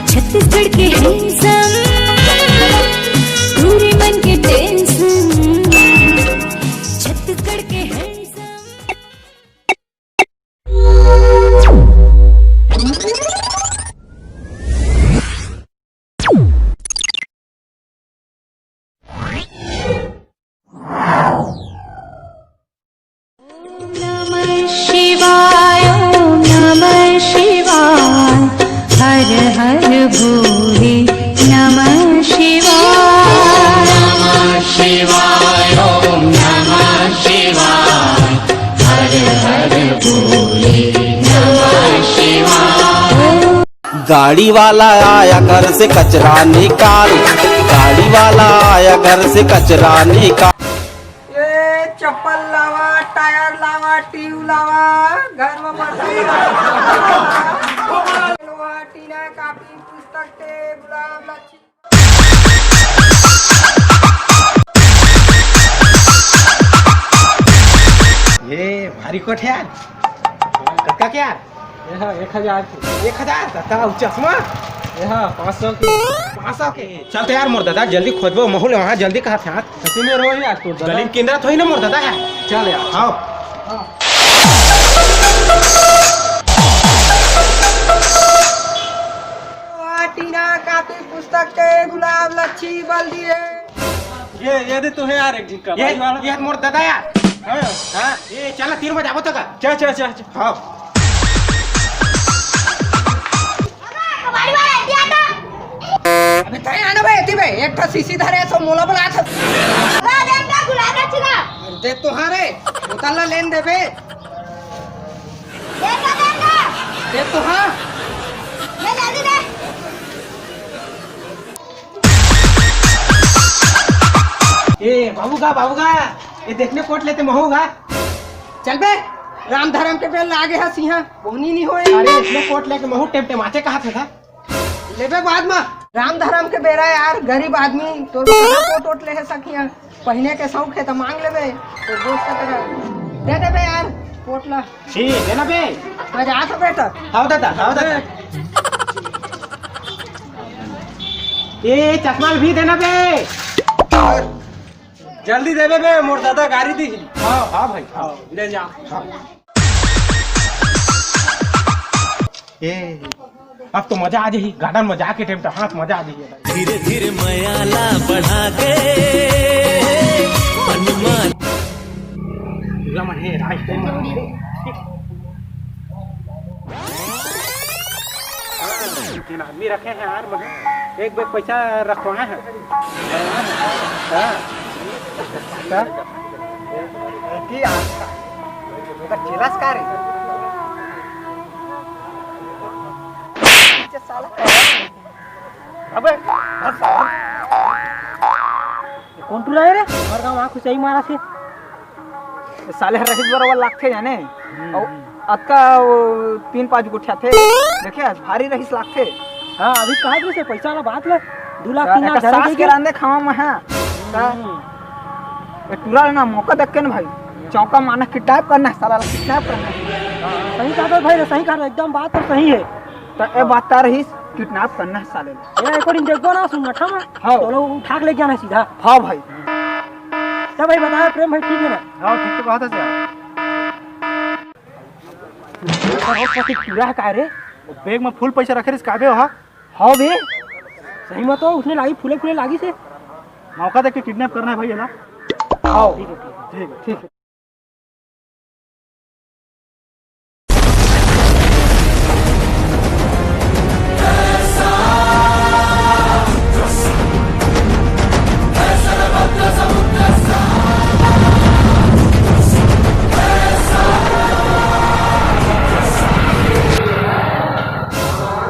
छत्तीसगढ़ के हैंडसम पूरे मन के टेंशन छत्तीसगढ़ के हर हर भोले नमः शिवाय नमः शिवाय ओम नमः शिवाय हर हर भोले नमः शिवाय। गाड़ी वाला आया घर से कचरा निकाल, गाड़ी वाला आया घर से कचरा निकाल। ये चप्पल लावा, टायर लावा, ट्यूब लावा, घर में टीना, कापी, पुस्तक, गुलाब, लच्छी। ये भारी कोट है यार, कक्का क्या यार? 1000 का चश्मा 500 के। चलते यार मोर दादा जल्दी खोदबो महल वहाँ जल्दी कहा था सची में रो यार तो गली केंद्र थोड़ी ना मोर दादा है। चल यार आओ टीना, कापी, पुस्तक, गुलाब, लच्छी, बल्दी है। ये दे तुम्हें यार एक दिन का ये मोर दादा यार। हां ये चल 3 बजे आवो तक चल हां अबे तय आना भाई एती बे एक ठा सीसी धरे सो मोला बोला था ला दे का गुलाब लच्छी दे तोहारे उताला लेन देबे दे तो हां ले जल्दी दे। ए बाबूगा ये देखने कोट लेते महूगा। चल बे राम धर्म के बेल लागे है सिंहा बोनी नहीं होए। अरे इतने कोट लेके महू टेमाचे कहा था लेबे बाद में राम धर्म के बेरा यार गरीब आदमी तो कोट ओट ले है सखिया पहने के शौक है तो मांग लेबे तो दोस्त का तरह दे देबे यार कोट ला। ठीक देना बे मजा आ बेटा। हां दादा ए चश्मा भी देना बे जल्दी देबे बे मोर दादा गाड़ी दी। हां भाई हां ले जा। ए अब तो मजा आ जाही गार्डन में जाके टाइम तो हाथ मजा आ जाही। धीरे धीरे मयाला बढ़ा के हनुमान लमन है राइट टाइम तीन आदमी रखे हैं यार मगर एक बैग पैसा रखवाए हैं। की आ चिलास का रे साला अबे कौन टूला है रे हमारे गांव आंख सही मारा से साले रहीस बरोबर लागथे जाने और अक्का 3-5 गुठिया थे देखे भारी रहीस लागथे। हां अभी कहा से पैसा वाला बात ले 2 लाख 3 लाख सास के रांदे खावा में है ये टूला ना मौका देख के ना भाई चौका माना किडनैप करना है साला किडनैप करना है। सही कहा भाई सही कहा एकदम बात तो सही है तो ये बात ता रहीस किडनैप करना है साले ये अकॉर्डिंग देखो ना सुन मठा में हां तो लोग उठा के ले जाना सीधा। हां भाई क्या भाई बताया प्रेम भाई ठीक है ना। हां ठीक तो बात है और पति पूरा का रे बैग में फुल पैसा रखे रे काबे हो। हां बे सही में तो उसने लाई फूले लागी से मौका देख के किडनैप करना है भाई है ना। हां ठीक है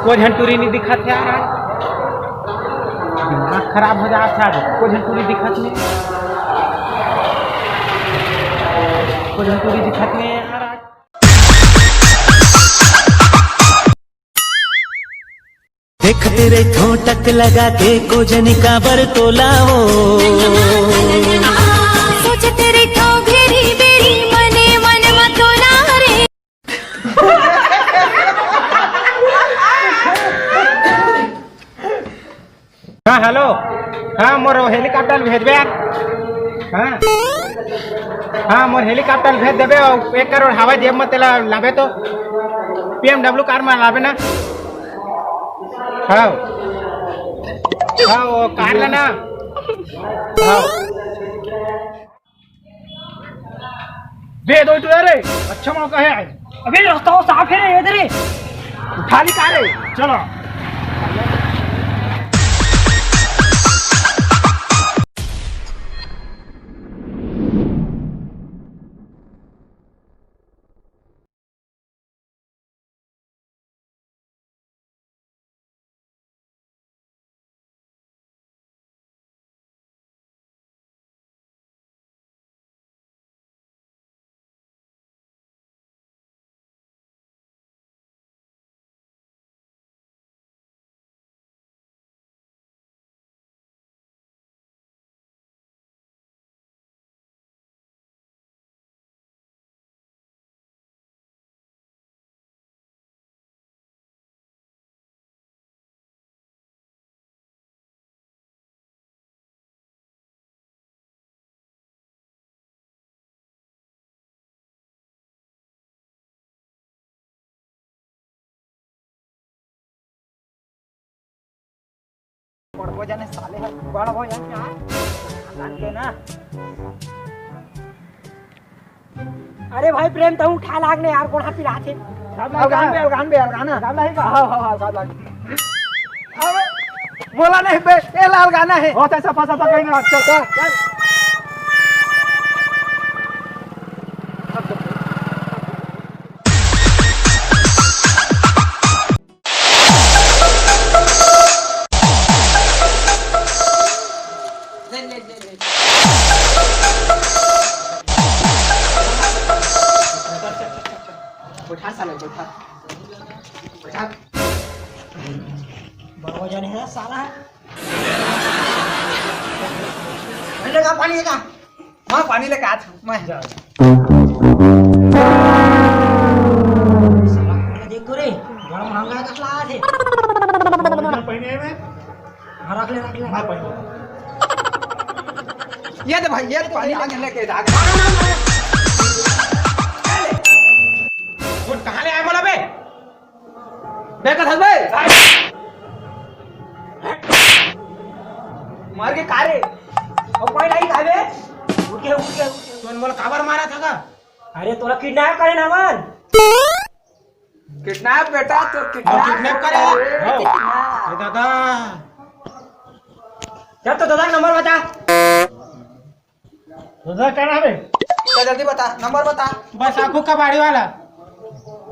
कोई झंटूरी नहीं दिखा थे यार दिमाग खराब हो जाता था कोई झंटूरी दिखत नहीं कोई झंटूरी दिखत नहीं यार आज। देख तेरे ठोटक लगा के कोजनी का बरतोला हो सोच तेरे ठो घेरी बेरी मने मन मतोला रे हेलो हाँ मोर हेलीकॉप्टर भेजबे यार हाँ हाँ मोर हेलीकॉप्टर भेज देबे और 1 करोड़ हवाई जेब में तेला लावे तो BMW कार में लावे ना हाँ हाँ वो कार लेना हाँ दे दो तो रे अच्छा मौका है अबे रास्ता साफ है रे इधर उठा ली कार है चलो बड़ो जाने साले है बड़ा हो जाने यार खानदान के ना अरे भाई प्रेम तो उठा लागने यार कोणा पिला थे गान बे गाना गाना है हां गाना अबे बोला नहीं बे ये लाल गाना है हो तो सफा सफा कहेंगे चल बैठा साले बैठा बड़ो जाने है साला लेगा पानी लेगा हां पानी लेके आ मैं साला देख तो रे बड़ा महंगा कसला है पहिने में हां रख ले हां पहिने ये दे भाई ये पानी आगे लेके जा वो कहां ले आए बोला बे देखा था बे मार के कारे और कोई नहीं खावे उठ के तूने बोला काबर मारा था का अरे तोरा किडनैप करे ना मन किडनैप बेटा तो किडनैप करे ए दादा जब तो दादा नंबर बता दादा क्या नाम है क्या जल्दी बता नंबर बता बस आखो कबाड़ी वाला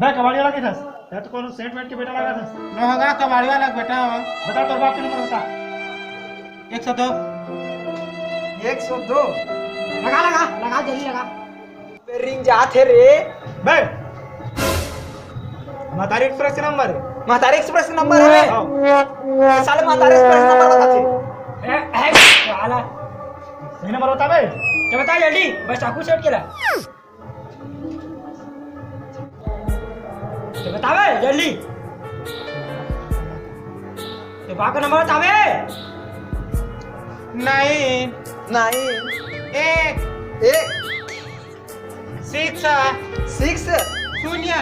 ना कबाड़ी वाला के था या तो कौन सेट मेट के बेटा लगा था न होगा कबाड़ी वाला बेटा बता तो बाप के नंबर बता 102 102 लगा जल्दी लगा रिंग जाते रे बे मतारी एक्सप्रेस के नंबर महतारी एक्सप्रेस का नंबर है साले महतारी एक्सप्रेस नंबर बता थे वाला सही नंबर बता बे क्या बता जल्दी बस चाकू सेट केला तो बतावे जल्दी तो बाका नंबर बतावे नहीं 1 6 शून्य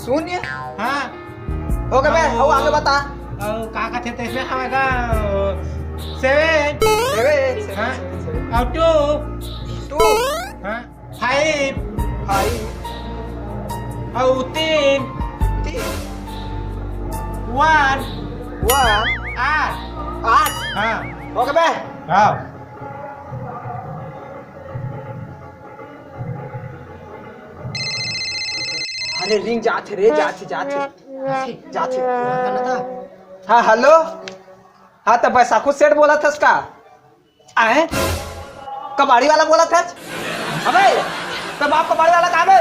शून्य हाँ हो गया बे अब आगे बता और का थे तो इसमें आएगा 7 हाँ और 2 हाँ 5 और 3 1 8 हाँ हो गया बे हाँ अरे रिंग जाते रे जाते हाँ हेलो हाँ तो बैसाखू सेठ बोला था उसका आए कबाड़ी वाला बोला था अबे तो बाप कबाड़ी वाला कहाँ है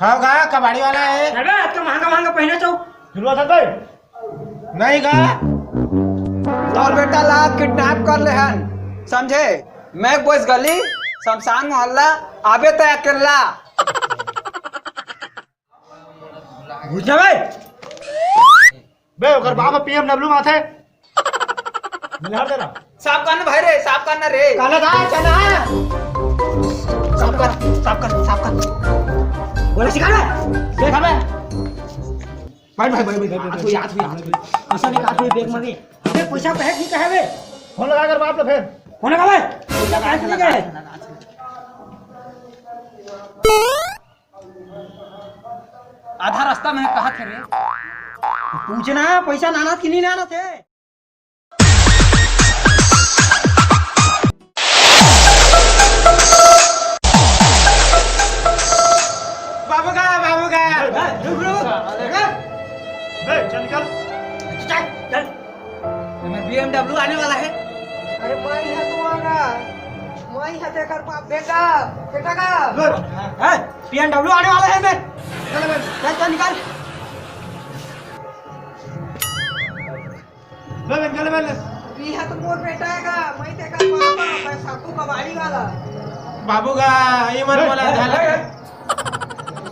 हाँ गा कबाड़ी वाला है अबे आज का महंगा पहने चो झुलवा था बे नहीं गा और बेटा ला किडनैप कर ले हन समझे मैं बोस गली शमशान मोहल्ला आबे तो अकेला बुझना भाई बे ओकर बाप पीएमडब्ल्यू में थे मिलहर देना साफ करना भाई रे, साफ करना रे। काला था चना साफ कर बोले सिखा बे देख बे भाई तू याद हुई ऐसा नहीं काट हुई बैग में अबे पैसा पे नहीं कहे बे फोन लगा कर बाप लो फिर फोन लगा बे लगा नहीं गए आधा रास्ता में कहा थे रे। पूछना पैसा लाना कि नहीं लाना थे बाबू का चल निकल चल BMW आने वाला है। अरे मैं यहाँ तो आगा मैं यहाँ देखकर बाप बेटा का है BMW आने वाला है बे चल निकाल यहाँ तो मोर बेटा हैगा मैं देखकर पापा मैं साकू कबाड़ी वाला बाबू का ये मन बोला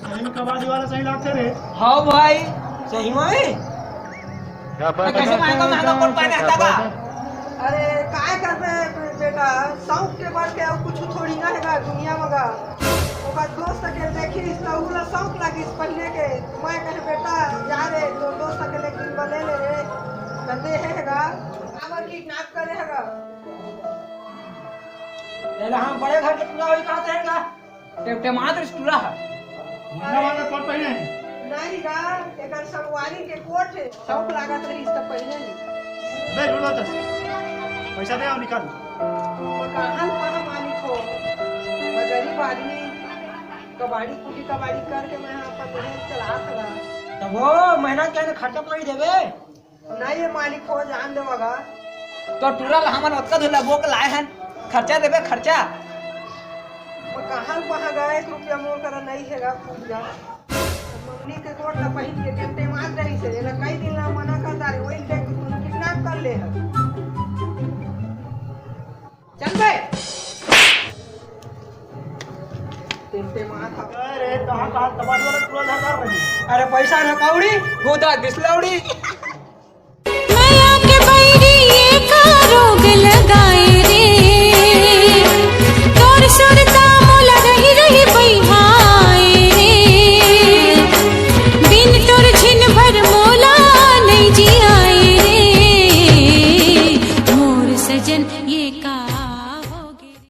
सही में कबाड़ी वाला सही लगते रे हाँ भाई सही में कैसे महंगा कोट पहने हता का। अरे काय कर रहे बेटा शौक के बढ़ के अब कुछ थोड़ी ना हैगा दुनिया में गा ओकर दोस्त के देखी इसला उला शौक लगी इस पहले के मैं कहे बेटा जा रे तो दोस्त के लेकिन बले ले रे कंदे हैगा आवर किडनैप करे हैगा लेला हम बड़े घर के पूरा होई कहां से हैगा टेपटे मात्र स्टूरा है। वाला कोट पहने हैं नहीं गा एकर संगवारी के कोट है शौक लागत रही इस तक पहले नहीं ले ढूंढो तो पैसा दे और निकाल कहां कहां मालिक हो मैं गरीब आदमी कबाड़ी करके मैं अपन बिजनेस चला था तो वो मेहनत करके खर्चा पड़ी देवे नहीं ये मालिक हो जान देवागा तो टूरा हमन ओतका धुला बोक लाए हन खर्चा देबे खर्चा। मैं कहां गए 1 रुपया मोर कर नहीं हैगा पूजा मम्मी के कोट ला पहिन के टेम्टे मार रही से एला कई दिन ला मना करता रे ओई देख तू किडनैप कर ले है चल बे टेम्टे मार था अरे कहां कबाड़ी वाला पूरा धकार रही अरे पैसा न कौड़ी भूता दिसलौड़ी मैं आके बैठी